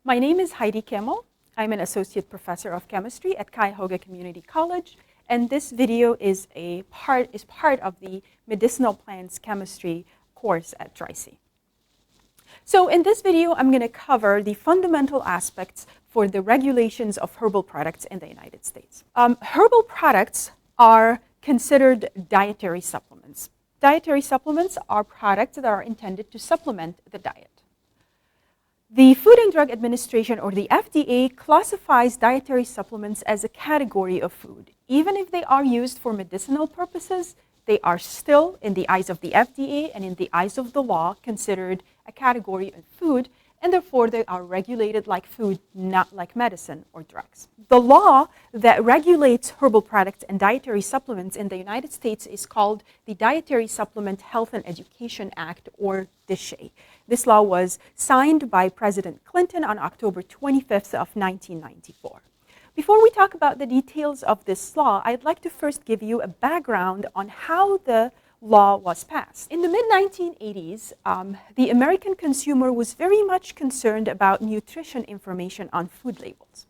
My name is Heidi Kimmel. I'm an associate professor of chemistry at Cuyahoga Community College, and this video is part of the medicinal plants chemistry course at DSHEA. So in this video, I'm going to cover the fundamental aspects for the regulations of herbal products in the United States. Herbal products are considered dietary supplements. Dietary supplements are products that are intended to supplement the diet. The Food and Drug Administration, or the FDA, classifies dietary supplements as a category of food. Even if they are used for medicinal purposes, they are still, in the eyes of the FDA and in the eyes of the law, considered a category of food, and therefore they are regulated like food, not like medicine or drugs. The law that regulates herbal products and dietary supplements in the United States is called the Dietary Supplement Health and Education Act, or DSHEA. This law was signed by President Clinton on October 25th of 1994. Before we talk about the details of this law, I'd like to first give you a background on how the law was passed. In the mid-1980s, the American consumer was very much concerned about nutrition information on food labels.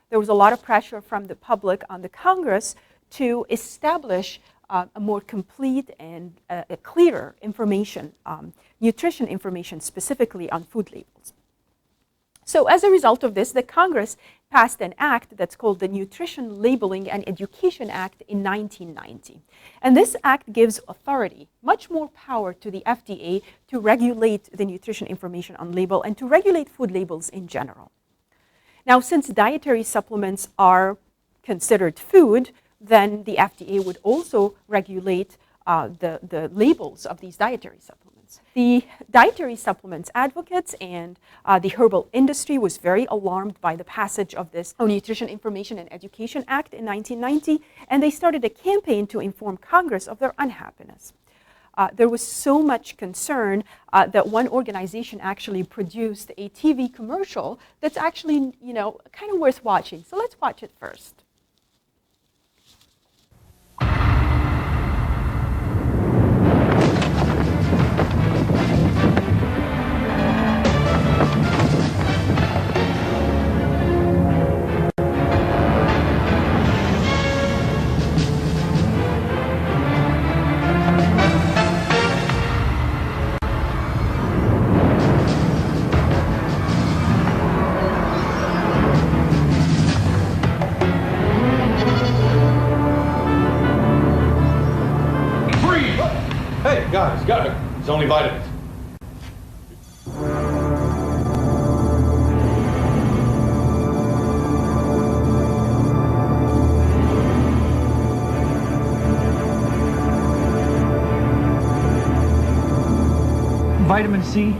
There was a lot of pressure from the public on the Congress to establish a more complete and a clearer information, nutrition information specifically on food labels. So as a result of this, the Congress passed an act that's called the Nutrition Labeling and Education Act in 1990. And this act gives authority, much more power to the FDA to regulate the nutrition information on label and to regulate food labels in general. Now, since dietary supplements are considered food, then the FDA would also regulate the labels of these dietary supplements. The dietary supplements advocates and the herbal industry was very alarmed by the passage of this Nutrition Information and Education Act in 1990, and they started a campaign to inform Congress of their unhappiness. There was so much concern that one organization actually produced a TV commercial that's actually, kind of worth watching. So let's watch it first. Guys, it's only vitamins. Vitamin C,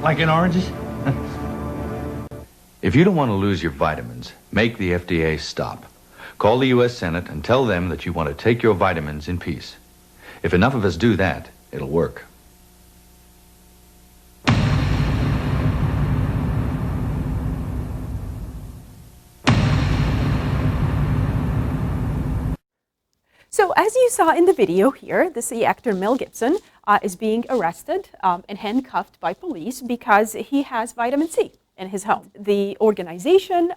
like in oranges. If you don't want to lose your vitamins, make the FDA stop. Call the U.S. Senate and tell them that you want to take your vitamins in peace. If enough of us do that, it'll work. So as you saw in the video here, the actor Mel Gibson is being arrested and handcuffed by police because he has vitamin C in his home. The organization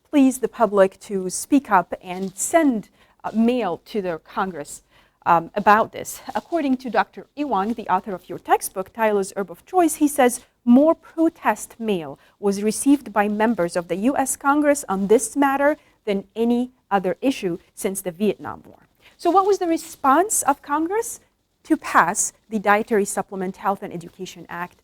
pleased the public to speak up and send mail to their Congress about this. According to Dr. Iwang, the author of your textbook, Tyler's Herb of Choice, he says more protest mail was received by members of the U.S. Congress on this matter than any other issue since the Vietnam War. So what was the response of Congress? To pass the Dietary Supplement Health and Education Act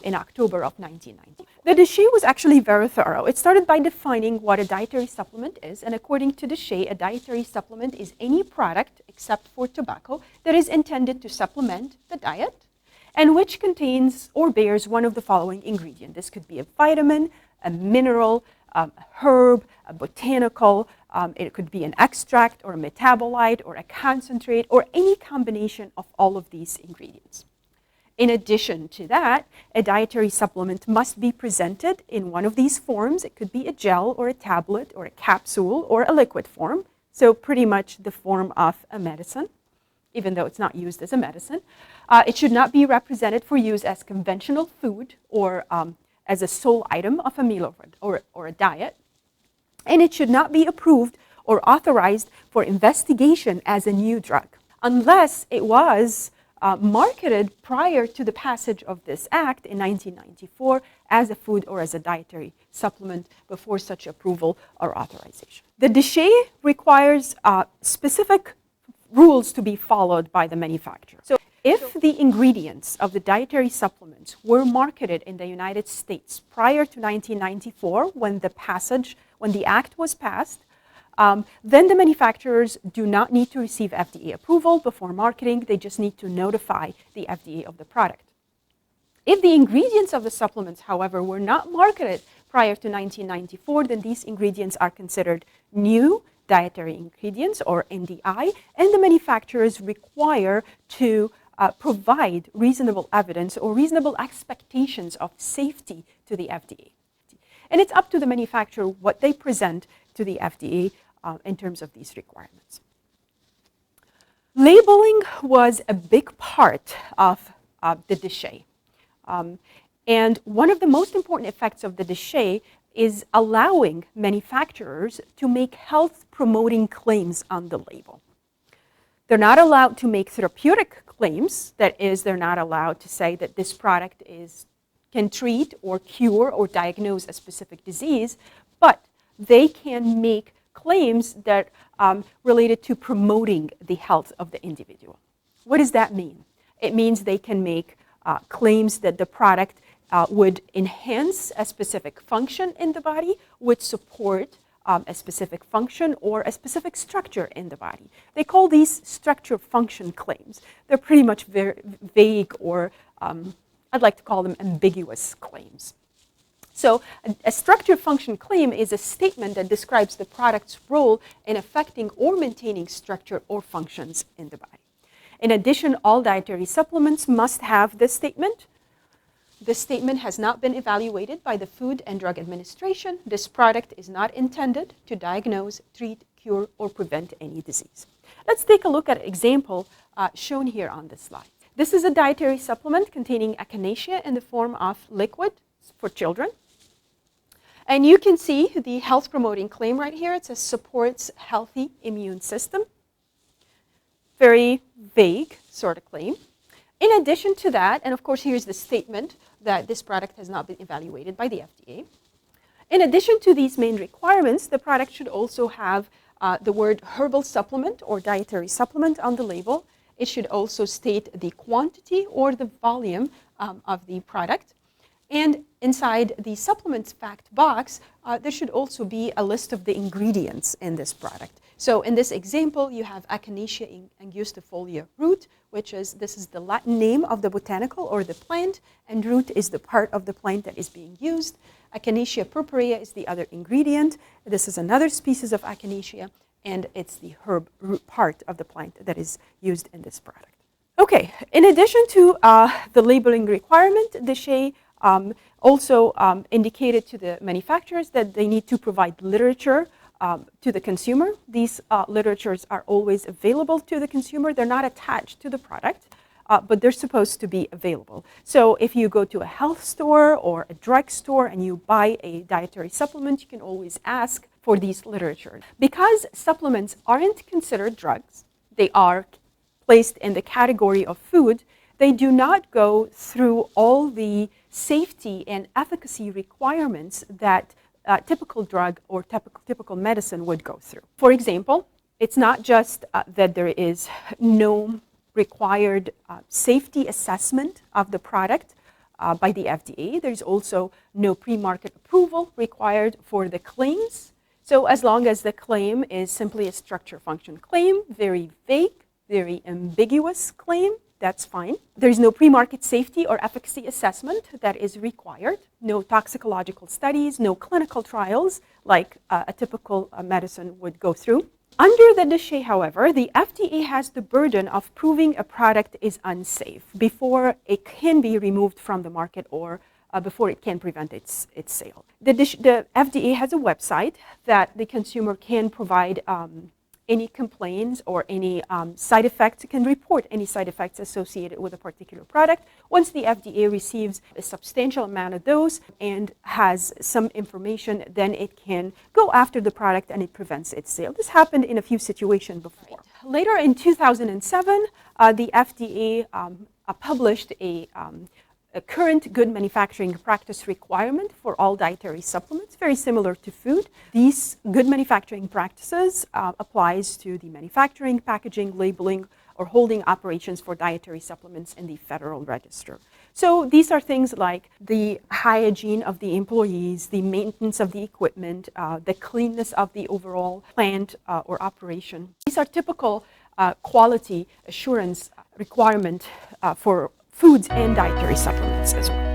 in October of 1990. The DSHEA was actually very thorough. It started by defining what a dietary supplement is, and according to DSHEA, a dietary supplement is any product, except for tobacco, that is intended to supplement the diet and which contains or bears one of the following ingredients. This could be a vitamin, a mineral, a herb, a botanical, it could be an extract or a metabolite or a concentrate or any combination of all of these ingredients. In addition to that, a dietary supplement must be presented in one of these forms. It could be a gel or a tablet or a capsule or a liquid form. So pretty much the form of a medicine, even though it's not used as a medicine. It should not be represented for use as conventional food or as a sole item of a meal or a diet, and it should not be approved or authorized for investigation as a new drug, unless it was marketed prior to the passage of this act in 1994 as a food or as a dietary supplement before such approval or authorization. The DSHEA requires specific rules to be followed by the manufacturer. So if the ingredients of the dietary supplements were marketed in the United States prior to 1994 when the act was passed, then the manufacturers do not need to receive FDA approval before marketing. They just need to notify the FDA of the product. If the ingredients of the supplements, however, were not marketed prior to 1994, then these ingredients are considered new dietary ingredients, or NDI, and the manufacturers require to provide reasonable evidence or reasonable expectations of safety to the FDA. And it's up to the manufacturer what they present to the FDA in terms of these requirements. Labeling was a big part of the DSHEA. And one of the most important effects of the DSHEA is allowing manufacturers to make health-promoting claims on the label. They're not allowed to make therapeutic claims. That is, they're not allowed to say that this product can treat or cure or diagnose a specific disease, but they can make claims that related to promoting the health of the individual. What does that mean? It means they can make claims that the product would enhance a specific function in the body, would support a specific function or a specific structure in the body. They call these structure function claims. They're pretty much very vague, or I'd like to call them ambiguous claims. So a structure function claim is a statement that describes the product's role in affecting or maintaining structure or functions in the body. In addition, all dietary supplements must have this statement. This statement has not been evaluated by the Food and Drug Administration. This product is not intended to diagnose, treat, cure, or prevent any disease. Let's take a look at an example shown here on this slide. This is a dietary supplement containing echinacea in the form of liquid for children. And you can see the health-promoting claim right here. It says supports healthy immune system. Very vague sort of claim. In addition to that, and of course here's the statement that this product has not been evaluated by the FDA. In addition to these main requirements, the product should also have the word herbal supplement or dietary supplement on the label. It should also state the quantity or the volume of the product. And inside the supplements fact box, there should also be a list of the ingredients in this product. So in this example, you have Echinacea angustifolia root, this is the Latin name of the botanical or the plant, and root is the part of the plant that is being used. Echinacea purpurea is the other ingredient. This is another species of Echinacea, and it's the herb root part of the plant that is used in this product. Okay, in addition to the labeling requirement, the DSHEA also indicated to the manufacturers that they need to provide literature to the consumer. These literatures are always available to the consumer. They're not attached to the product, but they're supposed to be available. So if you go to a health store or a drugstore and you buy a dietary supplement, you can always ask for these literature. Because supplements aren't considered drugs, they are placed in the category of food, they do not go through all the safety and efficacy requirements that typical drug or typical medicine would go through. For example, it's not just that there is no required safety assessment of the product by the FDA. There's also no pre-market approval required for the claims. So as long as the claim is simply a structure function claim, very vague, very ambiguous claim, that's fine. There's no pre-market safety or efficacy assessment that is required, no toxicological studies, no clinical trials like a typical medicine would go through. Under the DSHEA, however, the FDA has the burden of proving a product is unsafe before it can be removed from the market or before it can prevent its sale. The FDA has a website that the consumer can provide any complaints or any side effects, can report any side effects associated with a particular product. Once the FDA receives a substantial amount of those and has some information, then it can go after the product and it prevents its sale. This happened in a few situations before. Later in 2007, the FDA published a current good manufacturing practice requirement for all dietary supplements, very similar to food. These good manufacturing practices applies to the manufacturing, packaging, labeling, or holding operations for dietary supplements in the Federal Register. So these are things like the hygiene of the employees, the maintenance of the equipment, the cleanness of the overall plant or operation. These are typical quality assurance requirement for foods and dietary supplements as well.